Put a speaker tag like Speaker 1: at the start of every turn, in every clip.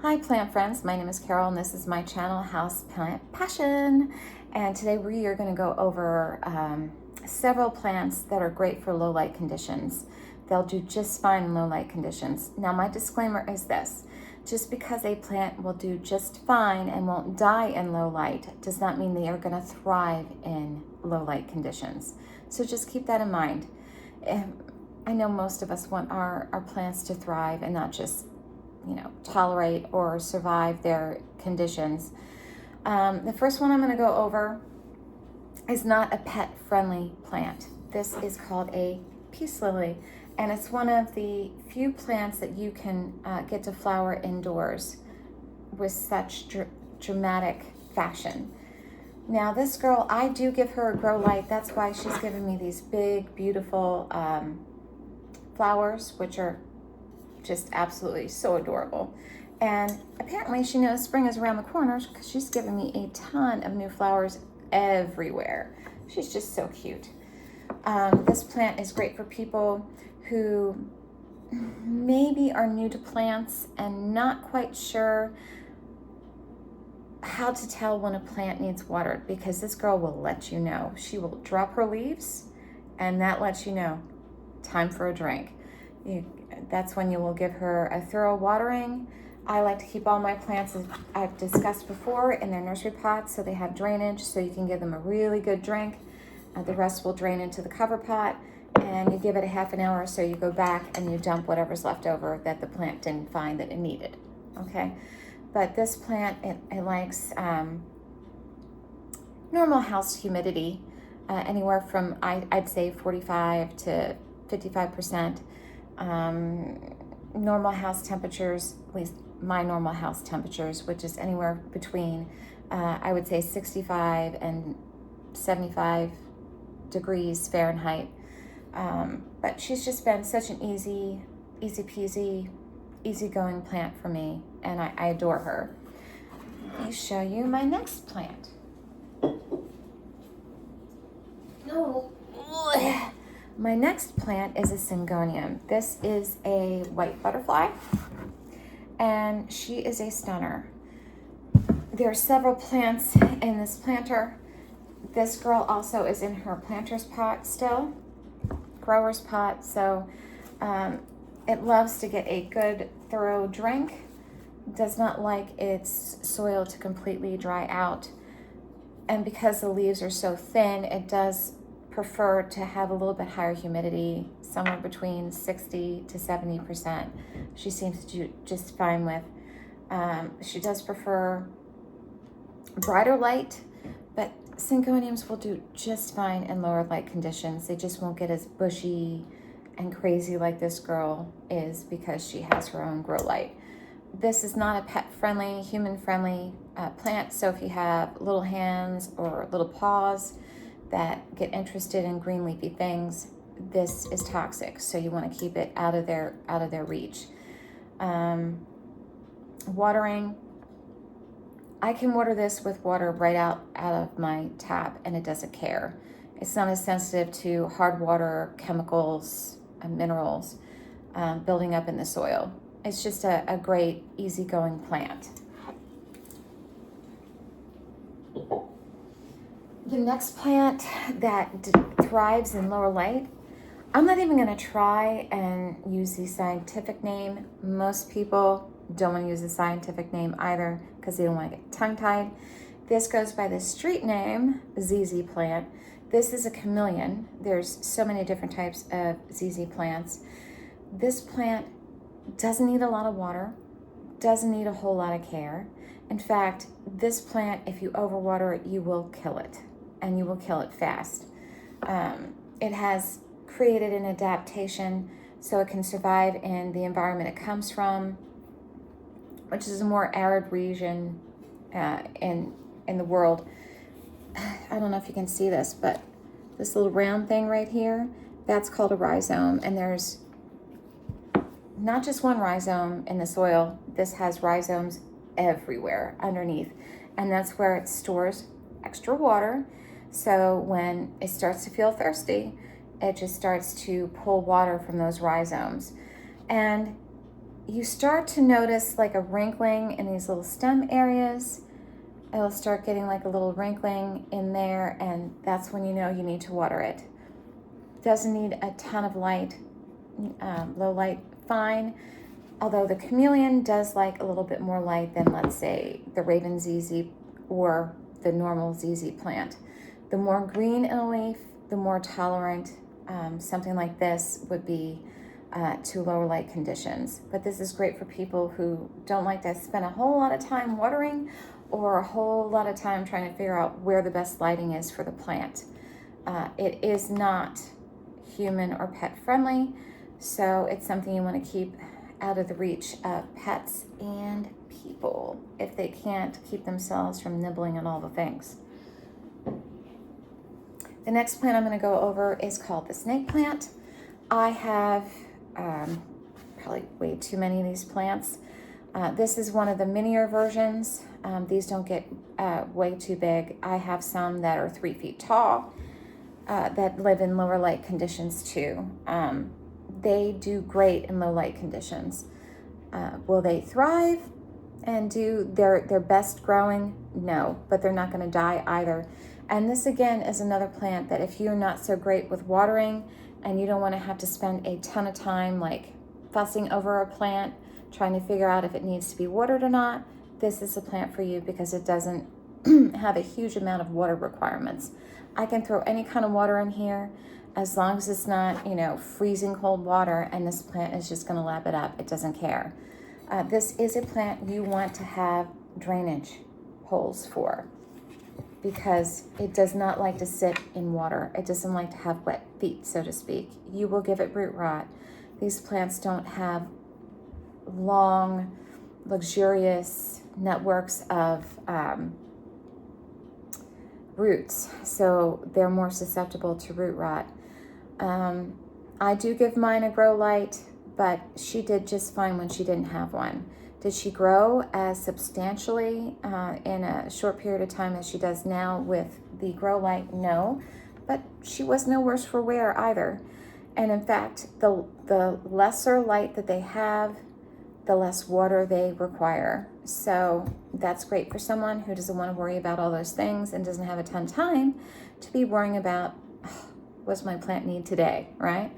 Speaker 1: Hi plant friends, my name is Carol and this is my channel Houseplant Passion, and today we are going to go over several plants that are great for low light conditions. They'll do just fine in low light conditions. Now my disclaimer is this: just because a plant will do just fine and won't die in low light does not mean they are going to thrive in low light conditions. So just keep that in mind. I know most of us want our plants to thrive and not just tolerate or survive their conditions. The first one I'm going to go over is not a pet-friendly plant. This is called a peace lily, and it's one of the few plants that you can get to flower indoors with such dramatic fashion. Now this girl, I do give her a grow light. That's why she's giving me these big, beautiful flowers, which are just absolutely so adorable. And apparently she knows spring is around the corner because she's given me a ton of new flowers everywhere. She's just so cute. This plant is great for people who maybe are new to plants and not quite sure how to tell when a plant needs watered, because this girl will let you know. She will drop her leaves and that lets you know time for a drink. That's when you will give her a thorough watering. I like to keep all my plants, as I've discussed before, in their nursery pots so they have drainage, so you can give them a really good drink. The rest will drain into the cover pot, and you give it a half an hour, so you go back and you dump whatever's left over that the plant didn't find that it needed. Okay, but this plant, it likes normal house humidity, anywhere from I'd say 45 to 55%. Normal house temperatures, at least my normal house temperatures, which is anywhere between I would say 65 and 75 degrees Fahrenheit. But she's just been such an easy peasy, easygoing plant for me, and I adore her. Let me show you my next plant. No. My next plant is a syngonium. This is a white butterfly, and she is a stunner. There are several plants in this planter. This girl also is in her planter's pot still, grower's pot, so it loves to get a good, thorough drink. Does not like its soil to completely dry out, and because the leaves are so thin, it does prefer to have a little bit higher humidity, somewhere between 60 to 70%. She seems to do just fine with. She does prefer brighter light, but syngoniums will do just fine in lower light conditions. They just won't get as bushy and crazy like this girl is because she has her own grow light. This is not a pet-friendly, human-friendly plant, so if you have little hands or little paws that get interested in green leafy things, this is toxic, so you want to keep it out of their reach. Watering, I can water this with water right out of my tap and it doesn't care. It's not as sensitive to hard water, chemicals, and minerals building up in the soil. It's just a great easygoing plant. The next plant that thrives in lower light, I'm not even going to try and use the scientific name. Most people don't want to use the scientific name either because they don't want to get tongue-tied. This goes by the street name, ZZ plant. This is a chameleon. There's so many different types of ZZ plants. This plant doesn't need a lot of water, doesn't need a whole lot of care. In fact, this plant, if you overwater it, you will kill it. And you will kill it fast. It has created an adaptation so it can survive in the environment it comes from, which is a more arid region in the world. I don't know if you can see this, but this little round thing right here, that's called a rhizome. And there's not just one rhizome in the soil. This has rhizomes everywhere underneath. And that's where it stores extra water. So when it starts to feel thirsty, it just starts to pull water from those rhizomes. And you start to notice like a wrinkling in these little stem areas. It'll start getting like a little wrinkling in there, and that's when you know you need to water it. Doesn't need a ton of light, low light, fine. Although the chameleon does like a little bit more light than, let's say, the Raven ZZ or the normal ZZ plant. The more green in a leaf, the more tolerant something like this would be to lower light conditions. But this is great for people who don't like to spend a whole lot of time watering or a whole lot of time trying to figure out where the best lighting is for the plant. It is not human or pet friendly, so it's something you want to keep out of the reach of pets and people if they can't keep themselves from nibbling on all the things. The next plant I'm going to go over is called the snake plant. I have probably way too many of these plants. This is one of the minier versions. These don't get way too big. I have some that are 3 feet tall that live in lower light conditions too. They do great in low light conditions. Will they thrive and do their best growing? No, but they're not going to die either. And this again is another plant that if you're not so great with watering and you don't want to have to spend a ton of time like fussing over a plant, trying to figure out if it needs to be watered or not, this is a plant for you because it doesn't have a huge amount of water requirements. I can throw any kind of water in here as long as it's not, freezing cold water, and this plant is just going to lap it up. It doesn't care. This is a plant you want to have drainage holes for because it does not like to sit in water. It doesn't like to have wet feet, so to speak. You will give it root rot. These plants don't have long, luxurious networks of roots, so they're more susceptible to root rot. I do give mine a grow light, but she did just fine when she didn't have one. Did she grow as substantially in a short period of time as she does now with the grow light? No, but she was no worse for wear either. And in fact, the lesser light that they have, the less water they require. So that's great for someone who doesn't want to worry about all those things and doesn't have a ton of time to be worrying about, what's my plant need today, right?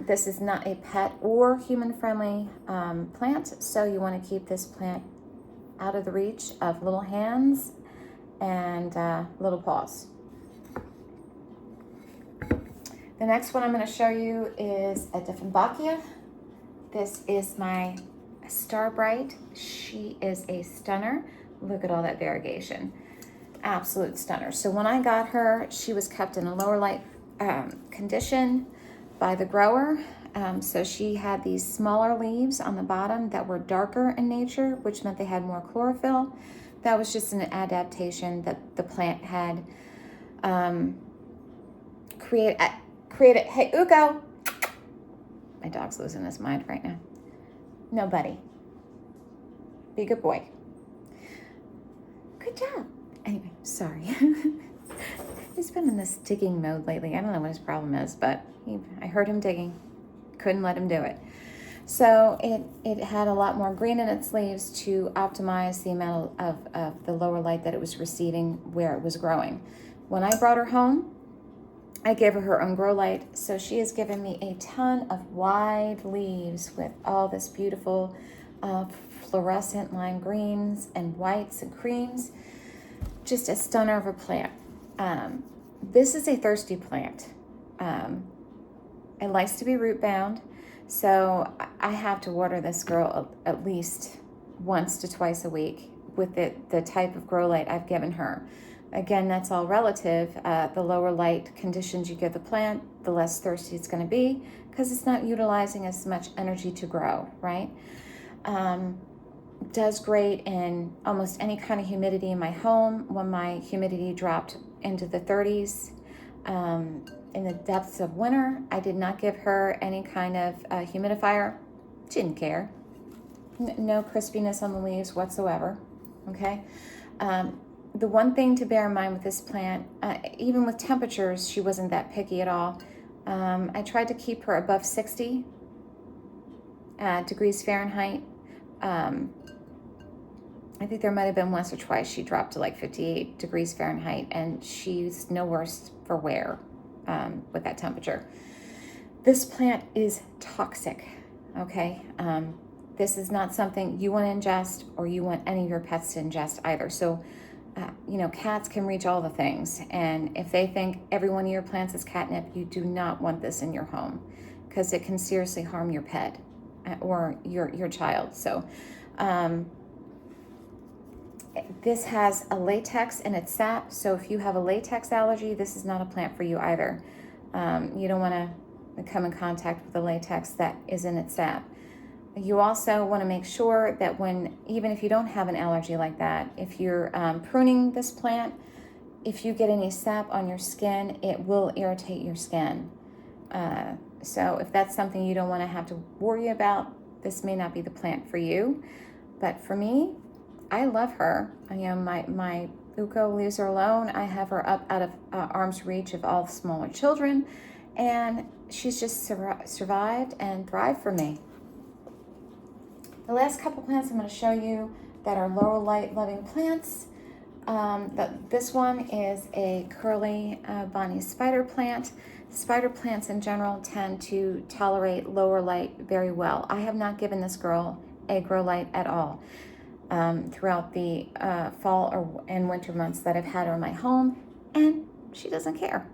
Speaker 1: This is not a pet or human-friendly plant, so you want to keep this plant out of the reach of little hands and little paws. The next one I'm going to show you is a Dieffenbachia. This is my Starbright. She is a stunner. Look at all that variegation. Absolute stunner. So when I got her, she was kept in a lower light condition by the grower. So she had these smaller leaves on the bottom that were darker in nature, which meant they had more chlorophyll. That was just an adaptation that the plant had created. Hey, Ugo! My dog's losing his mind right now. No, buddy. Be a good boy. Good job. Anyway, sorry. He's been in this digging mode lately. I don't know what his problem is, but I heard him digging. Couldn't let him do it. So it had a lot more green in its leaves to optimize the amount of the lower light that it was receiving where it was growing. When I brought her home, I gave her own grow light, so she has given me a ton of wide leaves with all this beautiful fluorescent lime greens and whites and creams. Just a stunner of a plant. This is a thirsty plant. It likes to be root bound, so I have to water this girl at least once to twice a week with the type of grow light I've given her. Again, that's all relative. The lower light conditions you give the plant, the less thirsty it's going to be because it's not utilizing as much energy to grow, right? Does great in almost any kind of humidity in my home. When my humidity dropped into the 30s in the depths of winter, I did not give her any kind of humidifier. She didn't care. No crispiness on the leaves whatsoever, okay? The one thing to bear in mind with this plant, even with temperatures, she wasn't that picky at all. I tried to keep her above 60 degrees Fahrenheit. I think there might have been once or twice she dropped to like 58 degrees Fahrenheit, and she's no worse for wear with that temperature. This plant is toxic, okay? This is not something you want to ingest or you want any of your pets to ingest either. So, you know, cats can reach all the things. And if they think every one of your plants is catnip, you do not want this in your home because it can seriously harm your pet or your child. So, this has a latex in its sap. So if you have a latex allergy, this is not a plant for you either. You don't want to come in contact with the latex that is in its sap. You also want to make sure that even if you don't have an allergy like that, if you're pruning this plant, if you get any sap on your skin, it will irritate your skin. So if that's something you don't want to have to worry about, this may not be the plant for you. But for me, I love her. You know, my Uko leaves her alone. I have her up out of arm's reach of all smaller children, and she's just survived and thrived for me. The last couple plants I'm going to show you that are lower light loving plants. This one is a curly Bonnie spider plant. Spider plants in general tend to tolerate lower light very well. I have not given this girl a grow light at all throughout the fall and winter months that I've had her in my home, and she doesn't care.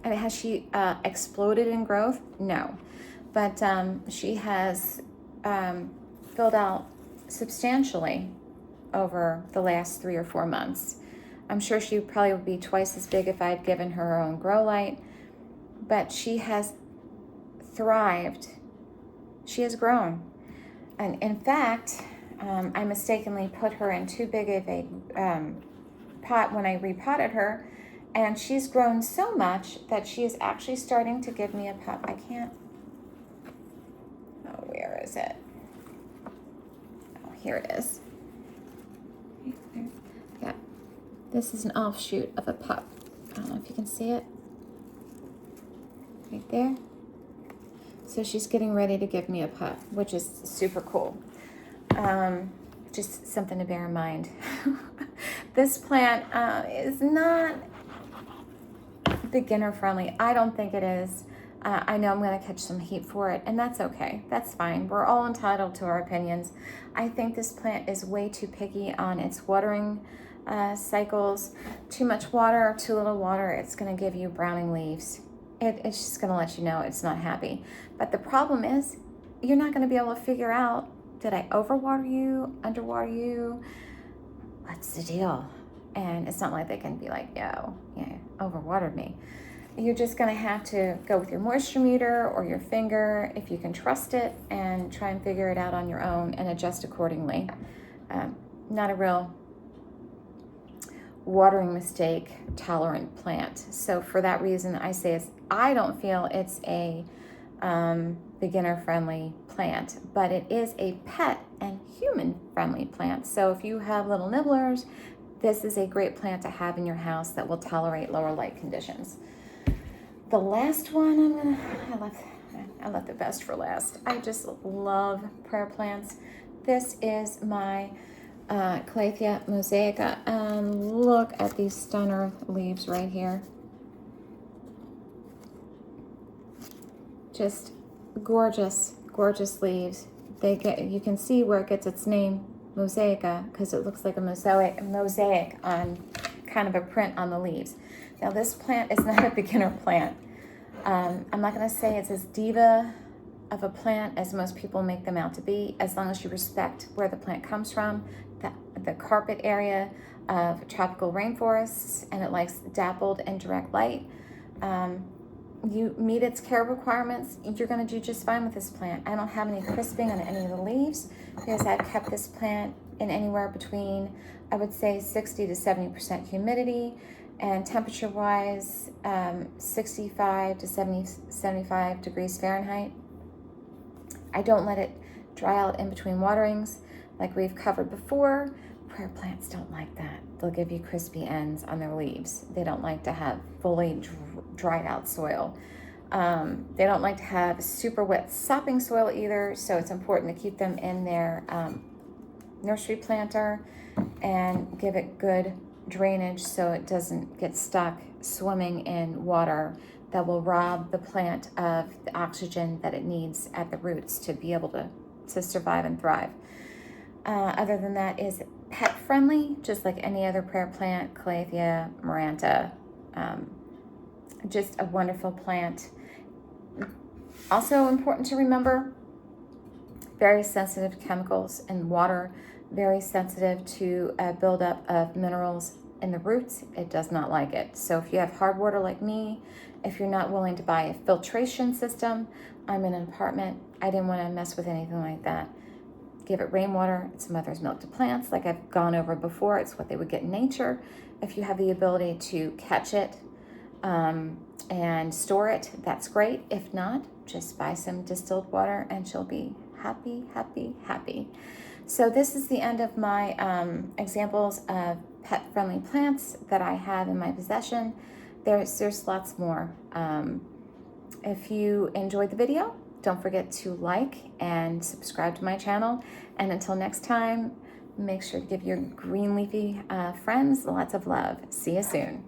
Speaker 1: And has she exploded in growth? No. But she has filled out substantially over the last 3 or 4 months. I'm sure she probably would be twice as big if I had given her her own grow light, but she has thrived. She has grown. And in fact, I mistakenly put her in too big of a pot when I repotted her, and she's grown so much that she is actually starting to give me a pot. I can't, oh, where is it? Oh, here it is. Yeah, this is an offshoot of a pup. I don't know if you can see it. Right there. So she's getting ready to give me a pup, which is super cool. Just something to bear in mind. This plant is not beginner friendly. I don't think it is. I know I'm going to catch some heat for it, and that's okay. That's fine. We're all entitled to our opinions. I think this plant is way too picky on its watering cycles. Too much water, too little water, it's going to give you browning leaves. It's just going to let you know it's not happy. But the problem is, you're not going to be able to figure out, did I overwater you, underwater you? What's the deal? And it's not like they can be like, yo, yeah, overwatered me. You're just going to have to go with your moisture meter or your finger, if you can trust it, and try and figure it out on your own and adjust accordingly. Not a real watering mistake tolerant plant. So for that reason, I say I don't feel it's a beginner friendly plant, but it is a pet and human friendly plant. So if you have little nibblers, this is a great plant to have in your house that will tolerate lower light conditions. The last one I left the best for last. I just love prayer plants. This is my Calathea mosaica, and look at these stunner leaves right here. Just gorgeous, gorgeous leaves. You can see where it gets its name, mosaica, because it looks like a mosaic on kind of a print on the leaves. Now this plant is not a beginner plant. I'm not going to say it's as diva of a plant as most people make them out to be, as long as you respect where the plant comes from, the carpet area of tropical rainforests, and it likes dappled and direct light. You meet its care requirements, you're going to do just fine with this plant. I don't have any crisping on any of the leaves because I've kept this plant in anywhere between, I would say, 60 to 70% humidity, and temperature-wise, 65 to 75 degrees Fahrenheit. I don't let it dry out in between waterings like we've covered before. Prayer plants don't like that. They'll give you crispy ends on their leaves. They don't like to have fully dried out soil. They don't like to have super wet sopping soil either, so it's important to keep them in their nursery planter and give it good drainage so it doesn't get stuck swimming in water that will rob the plant of the oxygen that it needs at the roots to be able to survive and thrive. Other than that, is pet friendly, just like any other prayer plant, Calathea, Maranta. Just a wonderful plant. Also important to remember, very sensitive to chemicals and water, very sensitive to a buildup of minerals in the roots. It does not like it. So if you have hard water like me, if you're not willing to buy a filtration system, I'm in an apartment, I didn't want to mess with anything like that. Give it rainwater. It's mother's milk to plants, like I've gone over before. It's what they would get in nature. If you have the ability to catch it and store it, that's great. If not, just buy some distilled water and she'll be happy, happy, happy. So this is the end of my examples of pet-friendly plants that I have in my possession. There's lots more. If you enjoyed the video, don't forget to like and subscribe to my channel. And until next time, make sure to give your green leafy friends lots of love. See you soon.